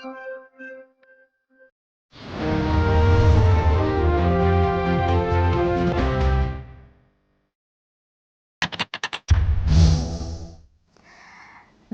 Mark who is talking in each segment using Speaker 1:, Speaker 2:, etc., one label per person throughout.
Speaker 1: The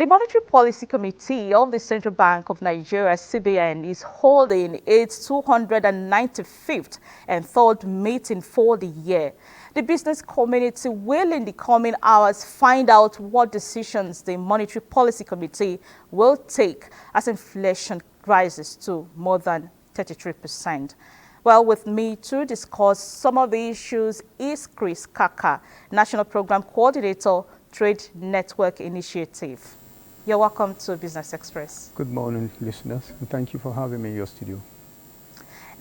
Speaker 1: Monetary Policy Committee of the Central Bank of Nigeria, CBN, is holding its 295th and third meeting for the year. The business community will in the coming hours find out what decisions the Monetary Policy Committee will take as inflation rises to more than 33%. Well, with me to discuss some of the issues is Chris Kaka, National Program Coordinator, Trade Network Initiative. You're welcome to Business Express.
Speaker 2: Good morning, listeners, and thank you for having me in your studio.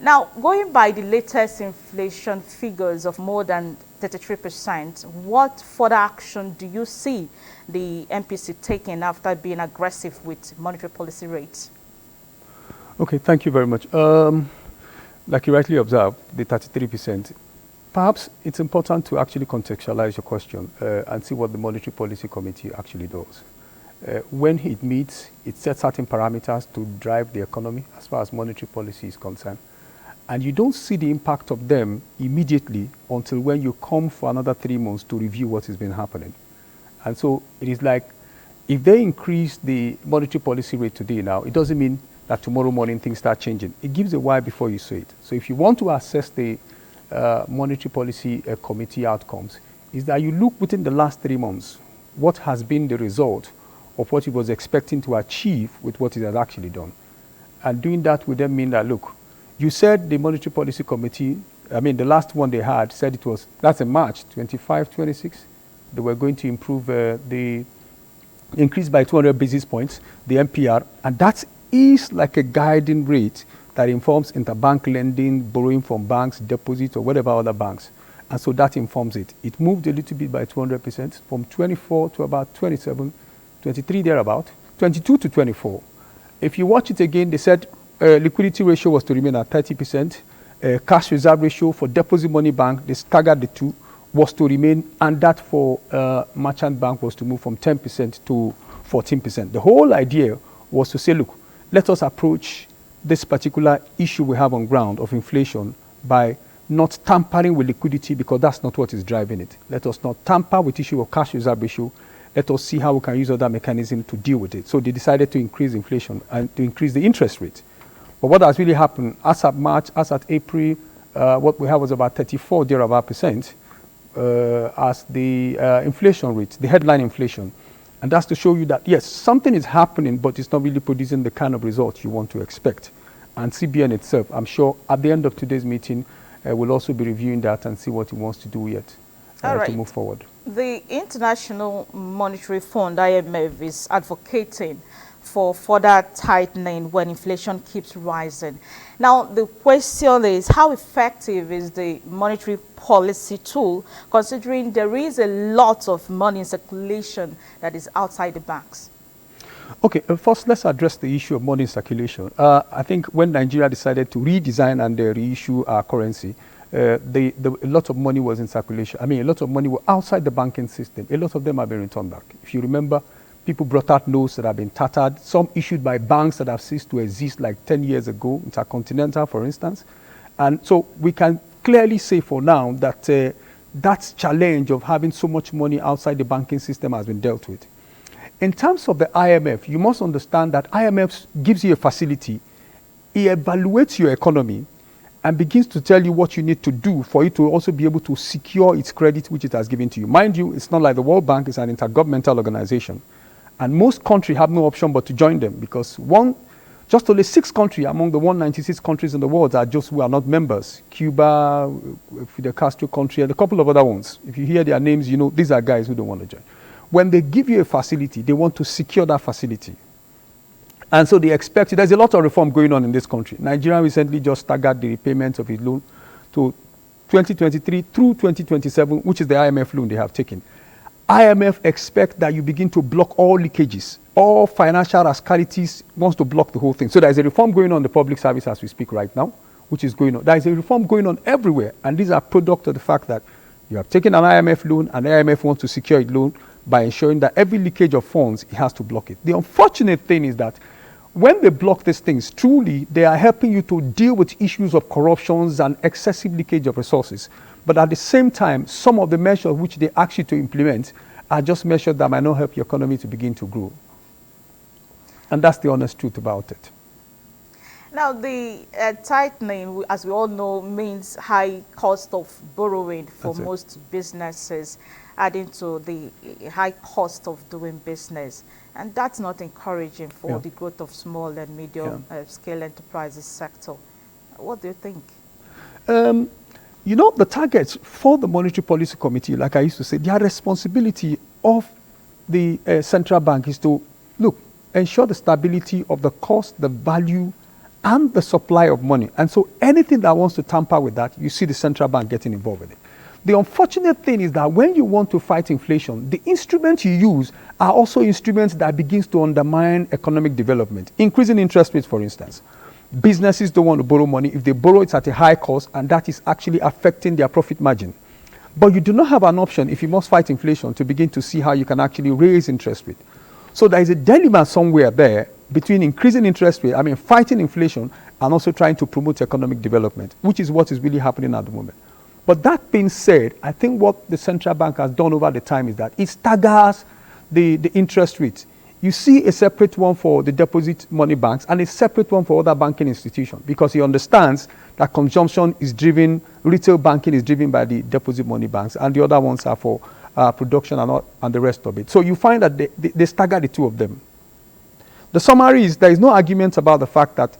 Speaker 1: Now, going by the latest inflation figures of more than 33%, what further action do you see the MPC taking after being aggressive with monetary policy rates?
Speaker 2: Okay, thank you very much. Like you rightly observed, the 33%, perhaps it's important to actually contextualize your question and see what the Monetary Policy Committee actually does. When it meets, it sets certain parameters to drive the economy as far as monetary policy is concerned. And you don't see the impact of them immediately until when you come for another 3 months to review what has been happening. And so it is like, if they increase the monetary policy rate today now, it doesn't mean that tomorrow morning things start changing. It gives a while before you see it. So if you want to assess the Monetary Policy Committee outcomes, is that you look within the last 3 months, what has been the result of what it was expecting to achieve with what it has actually done. And doing that would then mean that, look, you said the Monetary Policy Committee, the last one they had said it was, that's in March 25, 26, they were going to improve the increase by 200 basis points, the MPR, and that is like a guiding rate that informs interbank lending, borrowing from banks, deposits, or whatever other banks. And so that informs it. It moved a little bit by 200% from 24 to about 27, 23 thereabout, 22 to 24. If you watch it again, they said liquidity ratio was to remain at 30%. Cash reserve ratio for deposit money bank, they staggered the two, was to remain, and that for merchant bank was to move from 10% to 14%. The whole idea was to say, look, let us approach this particular issue we have on ground of inflation by not tampering with liquidity, because that's not what is driving it. Let us not tamper with the issue of cash reserve ratio. Let us see how we can use other mechanisms to deal with it. So they decided to increase inflation and to increase the interest rate. But what has really happened, as at March, as at April, what we have was about 34 thereabout% as the inflation rate, the headline inflation. And that's to show you that, yes, something is happening, but it's not really producing the kind of results you want to expect. And CBN itself, I'm sure at the end of today's meeting, will also be reviewing that and see what it wants to do yet to move forward.
Speaker 1: The International Monetary Fund, IMF, is advocating for further tightening when inflation keeps rising. Now, the question is, how effective is the monetary policy tool, considering there is a lot of money in circulation that is outside the banks?
Speaker 2: Okay, first let's address the issue of money in circulation. I think when Nigeria decided to redesign and reissue our currency, a lot of money was in circulation. A lot of money were outside the banking system. A lot of them have been returned back. If you remember, people brought out notes that have been tattered, some issued by banks that have ceased to exist like 10 years ago, Intercontinental, for instance. And so we can clearly say for now that that challenge of having so much money outside the banking system has been dealt with. In terms of the IMF, you must understand that IMF gives you a facility. It evaluates your economy and begins to tell you what you need to do for it to also be able to secure its credit which it has given to you. Mind you, it's not like the World Bank is an intergovernmental organization. And most countries have no option but to join them, because just only 6 countries among the 196 countries in the world are just who are not members. Cuba, Fidel Castro country, and a couple of other ones. If you hear their names, you know these are guys who don't want to join. When they give you a facility, they want to secure that facility. And so they expect, there's a lot of reform going on in this country. Nigeria recently just staggered the repayment of its loan to 2023 through 2027, which is the IMF loan they have taken. IMF expect that you begin to block all leakages. All financial rascalities wants to block the whole thing. So there's a reform going on in the public service as we speak right now, which is going on. There is a reform going on everywhere. And these are product of the fact that you have taken an IMF loan and the IMF wants to secure a loan by ensuring that every leakage of funds, it has to block it. The unfortunate thing is that when they block these things, truly they are helping you to deal with issues of corruptions and excessive leakage of resources. But at the same time, some of the measures which they ask you to implement are just measures that might not help your economy to begin to grow. And that's the honest truth about it.
Speaker 1: Now, the tightening, as we all know, means high cost of borrowing for most businesses, adding to the high cost of doing business. And that's not encouraging for the growth of small and medium scale enterprises sector. What do you think?
Speaker 2: You know, the targets for the Monetary Policy Committee, like I used to say, their responsibility of the central bank is to, look, ensure the stability of the cost, the value, and the supply of money. And so anything that wants to tamper with that, you see the central bank getting involved with it. The unfortunate thing is that when you want to fight inflation, the instruments you use are also instruments that begins to undermine economic development. Increasing interest rates, for instance. Businesses don't want to borrow money. If they borrow, it's at a high cost, and that is actually affecting their profit margin. But you do not have an option, if you must fight inflation, to begin to see how you can actually raise interest rate. So there is a dilemma somewhere there between increasing interest rate, fighting inflation, and also trying to promote economic development, which is what is really happening at the moment. But that being said, I think what the central bank has done over the time is that it staggers the interest rates. You see a separate one for the deposit money banks and a separate one for other banking institutions, because he understands that consumption is driven, retail banking is driven by the deposit money banks, and the other ones are for production and the rest of it. So you find that they stagger the two of them. The summary is there is no argument about the fact that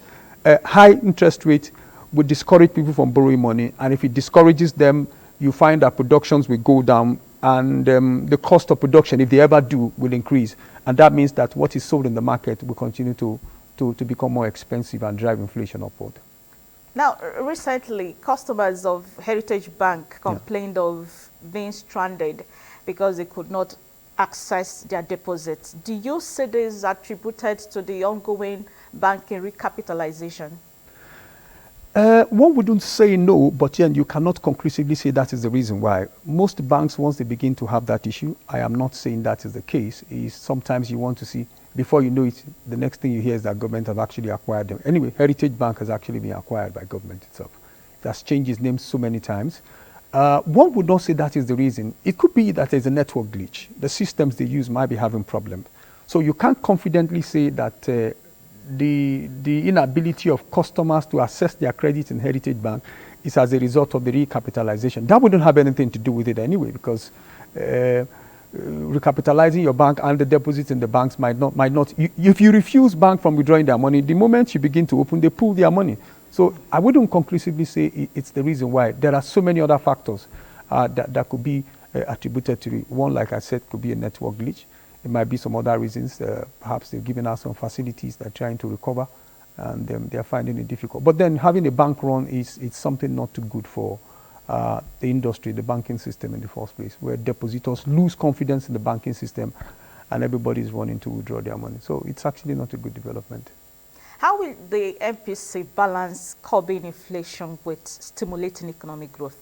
Speaker 2: high interest rate would discourage people from borrowing money, and if it discourages them, you find that productions will go down, and the cost of production, if they ever do, will increase, and that means that what is sold in the market will continue to become more expensive and drive inflation upward.
Speaker 1: Now, recently, customers of Heritage Bank complained of being stranded because they could not access their deposits. Do you see this attributed to the ongoing banking recapitalization?
Speaker 2: One wouldn't say no, but then you cannot conclusively say that is the reason why. Most banks, once they begin to have that issue, I am not saying that is the case, is sometimes you want to see, before you know it, the next thing you hear is that government have actually acquired them. Anyway, Heritage Bank has actually been acquired by government itself. It has changed its name so many times. One would not say that is the reason. It could be that there's a network glitch. The systems they use might be having problems. So you can't confidently say that the inability of customers to access their credit in Heritage Bank is as a result of the recapitalization. That wouldn't have anything to do with it anyway, because recapitalizing your bank and the deposits in the banks might not. If you refuse bank from withdrawing their money, the moment you begin to open, they pull their money. So I wouldn't conclusively say it's the reason why. There are so many other factors that could be attributed to it. One, like I said, could be a network glitch. It might be some other reasons. Perhaps they've given us some facilities they're trying to recover, and they're finding it difficult. But then having a bank run is something not too good for the industry, the banking system in the first place, where depositors lose confidence in the banking system and everybody is wanting to withdraw their money. So it's actually not a good development.
Speaker 1: How will the MPC balance curbing inflation with stimulating economic growth?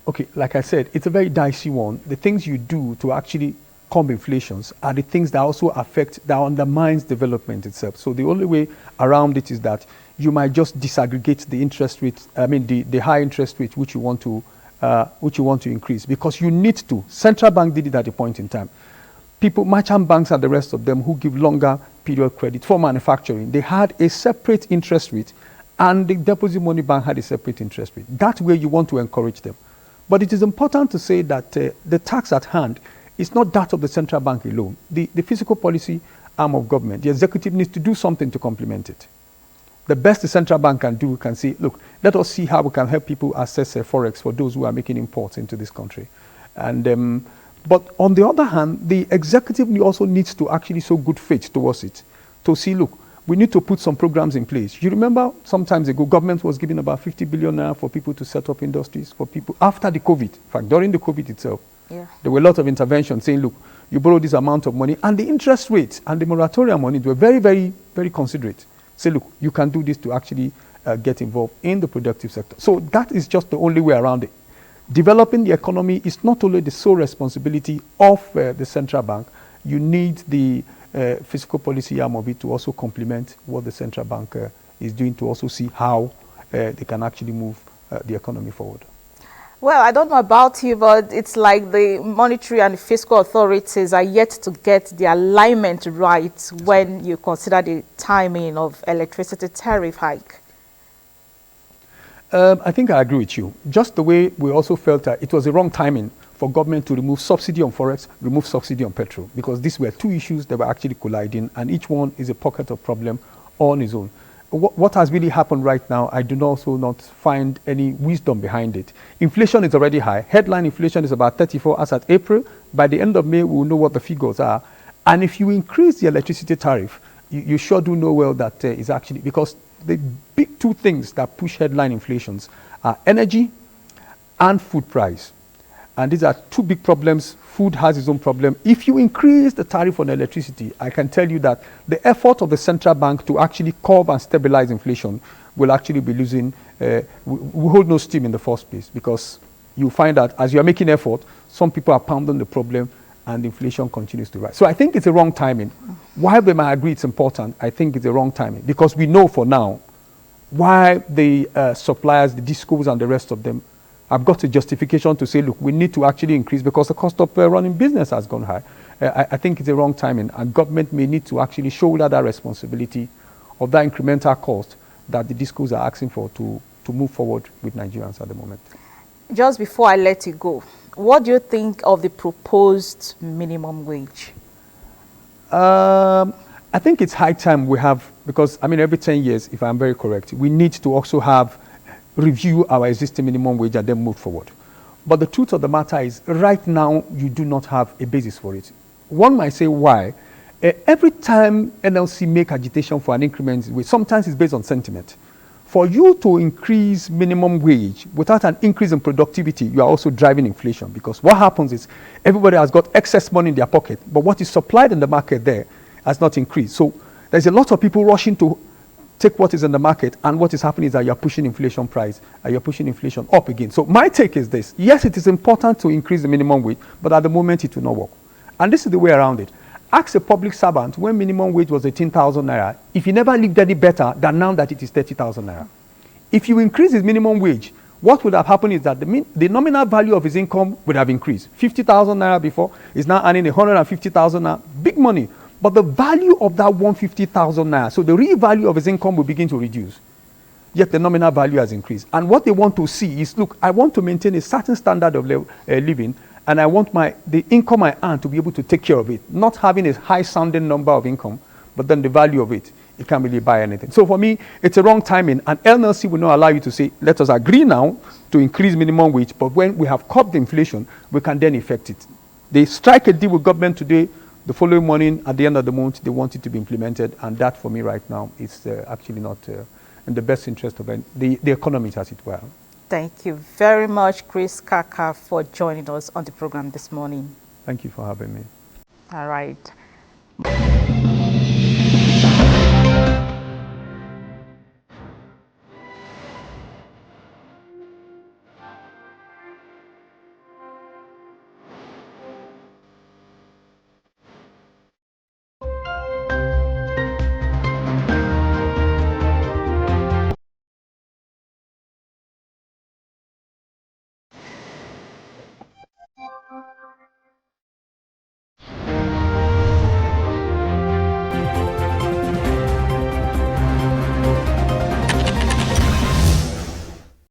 Speaker 2: Okay, like I said, it's a very dicey one. The things you do to actually curb inflations are the things that also that undermines development itself. So the only way around it is that you might just disaggregate the interest rate, the high interest rate which you want to increase, because you need to. Central bank did it at a point in time. People, merchant banks and the rest of them who give longer period credit for manufacturing, they had a separate interest rate, and the deposit money bank had a separate interest rate. That way you want to encourage them. But it is important to say that the tax at hand is not that of the central bank alone. The fiscal policy arm of government, the executive needs to do something to complement it. The best the central bank can say, look, let us see how we can help people access forex for those who are making imports into this country. And but on the other hand, the executive also needs to actually show good faith towards it, to see, look, we need to put some programs in place. You remember some times ago, government was giving about 50 billion naira for people to set up industries, for people after the COVID. In fact, during the COVID itself, there were a lot of interventions saying, look, you borrow this amount of money, and the interest rates and the moratorium money were very, very, very considerate. Say, look, you can do this to actually get involved in the productive sector. So that is just the only way around it. Developing the economy is not only the sole responsibility of the central bank. You need the fiscal policy arm of it to also complement what the central bank is doing to also see how they can actually move the economy forward.
Speaker 1: Well, I don't know about you, but it's like the monetary and fiscal authorities are yet to get the alignment right when you consider the timing of electricity tariff hike.
Speaker 2: I think I agree with you. Just the way we also felt that it was the wrong timing for government to remove subsidy on forex, remove subsidy on petrol, because these were two issues that were actually colliding, and each one is a pocket of problem on its own. What has really happened right now, I do also not find any wisdom behind it. Inflation is already high. Headline inflation is about 34 as at April. By the end of May, we will know what the figures are. And if you increase the electricity tariff, you sure do know well that is actually, because the big two things that push headline inflations are energy and food price. And these are two big problems. Food has its own problem. If you increase the tariff on electricity, I can tell you that the effort of the central bank to actually curb and stabilize inflation will actually be losing, we hold no steam in the first place, because you find that as you are making effort, some people are pounding the problem and inflation continues to rise. So I think it's the wrong timing. While they might agree it's important, I think it's the wrong timing, because we know for now why the suppliers, the discos and the rest of them have got a justification to say, look, we need to actually increase because the cost of running business has gone high. I think it's the wrong timing, and government may need to actually shoulder that responsibility of that incremental cost that the discos are asking for to move forward with Nigerians at the moment.
Speaker 1: Just before I let you go, what do you think of the proposed minimum wage?
Speaker 2: I think it's high time we have, because I mean every 10 years, if I'm very correct, we need to also have review our existing minimum wage and then move forward. But the truth of the matter is, right now, you do not have a basis for it. One might say, why? Every time NLC make agitation for an increment, sometimes it's based on sentiment. For you to increase minimum wage without an increase in productivity, you are also driving inflation, because what happens is everybody has got excess money in their pocket, but what is supplied in the market there has not increased. So there's a lot of people rushing to take what is in the market, and what is happening is that you're pushing inflation price, and you're pushing inflation up again. So my take is this: yes, it is important to increase the minimum wage, but at the moment it will not work. And this is the way around it. Ask a public servant when minimum wage was 18,000 naira, if he never lived any better than now that it is 30,000 naira. If you increase his minimum wage, what would have happened is that the nominal value of his income would have increased. 50,000 naira before is now earning 150,000 naira, big money. But the value of that 150,000 naira, so the real value of his income will begin to reduce. Yet the nominal value has increased. And what they want to see is, look, I want to maintain a certain standard of living, and I want the income I earn to be able to take care of it. Not having a high sounding number of income, but then the value of it, you can't really buy anything. So for me, it's a wrong timing, and NLC will not allow you to say, let us agree now to increase minimum wage, but when we have curbed inflation, we can then effect it. They strike a deal with government today. The following morning, at the end of the month, they want it to be implemented, and that for me right now is actually not in the best interest of the economy, as it were.
Speaker 1: Thank you very much, Chris Kaka, for joining us on the program this morning.
Speaker 2: Thank you for having me.
Speaker 1: All right.